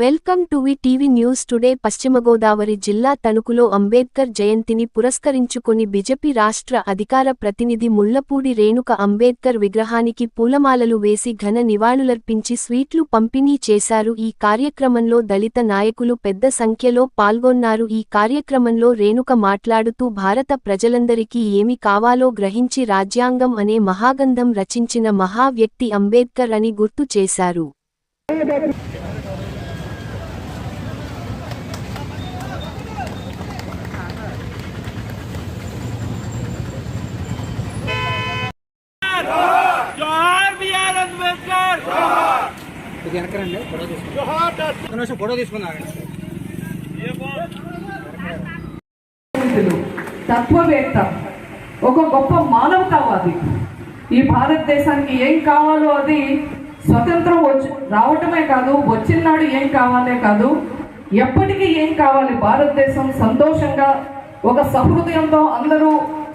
Welcome to TV news today. పశ్చిమ గోదావరి జిల్లా తణుకులో అంబేద్కర్ జయంతిని పురస్కరించుకొని బీజేపీ రాష్ట్ర అధికార ప్రతినిధి ముళ్లపూడి రేణుక అంబేద్కర్ విగ్రహానికి పూలమాలలు వేసి ఘన నివాళులర్పించి స్వీట్లు పంపిణీ చేశారు. ఈ కార్యక్రమంలో దళిత నాయకులు పెద్ద సంఖ్యలో పాల్గొన్నారు. ఈ కార్యక్రమంలో రేణుక మాట్లాడుతూ భారత ప్రజలందరికీ ఏమి కావాలో గ్రహించి రాజ్యాంగం అనే మహాగంధం రచించిన మహా వ్యక్తి అంబేద్కర్ అని గుర్తు చేశారు. తత్వవేత్త, ఒక గొప్ప మానవతావాది. ఈ భారతదేశానికి ఏం కావాలో అది స్వతంత్రం రావటమే కాదు, వచ్చినాడు ఏం కావాలే కాదు, ఎప్పటికీ ఏం కావాలి, భారతదేశం సంతోషంగా ఒక సహృదయంతో అందరూ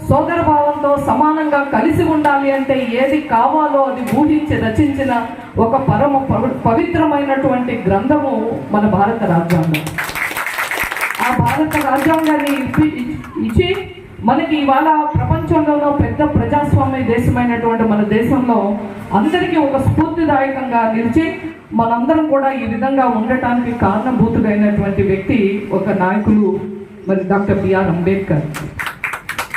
సోదర భావంతో సమానంగా కలిసి ఉండాలి అంటే ఏది కావాలో అది ఊహించి రచించిన ఒక పరమ పవిత్రమైనటువంటి గ్రంథము మన భారత రాజ్యాంగం. ఆ భారత రాజ్యాంగాన్ని ఇచ్చి మనకి ఇవాళ ప్రపంచంలోనూ పెద్ద ప్రజాస్వామ్య దేశమైనటువంటి మన దేశంలో అందరికీ ఒక స్ఫూర్తిదాయకంగా నిలిచి మనందరం కూడా ఈ విధంగా ఉండటానికి కారణభూతుడైనటువంటి వ్యక్తి ఒక నాయకులు మరి డాక్టర్ బిఆర్ అంబేద్కర్.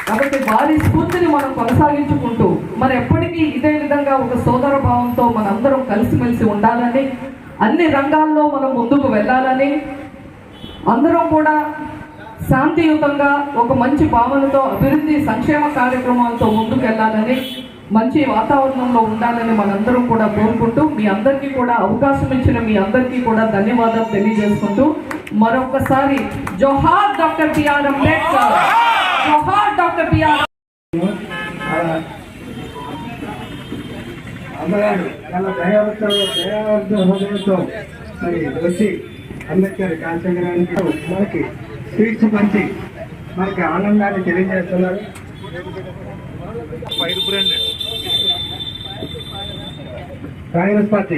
కాబట్టి వారి స్ఫూర్తిని మనం కొనసాగించుకుంటూ మరి ఎప్పటికీ ఇదే విధంగా ఒక సోదర భావంతో మనందరం కలిసిమెలిసి ఉండాలని, అన్ని రంగాల్లో మనం ముందుకు వెళ్ళాలని, అందరం కూడా శాంతియుతంగా ఒక మంచి భావనతో అభివృద్ధి సంక్షేమ కార్యక్రమాలతో ముందుకు వెళ్ళాలని, మంచి వాతావరణంలో ఉండాలని మనందరం కూడా కోరుకుంటూ మీ అందరికీ కూడా అవకాశం ఇచ్చిన మీ అందరికీ కూడా ధన్యవాదాలు తెలియజేసుకుంటూ మరొకసారి జోహార్ డాక్టర్ బిఆర్ అంబేద్కర్, జోహార్ డాక్టర్ బిఆర్. అమ్మగారు చాలా దయావంతో మరి వచ్చి అంబేద్కర్ కాల్చడానికి మనకి స్వీట్స్ పంచి మనకి ఆనందాన్ని తెలియజేస్తున్నారు. కాంగ్రెస్ పార్టీ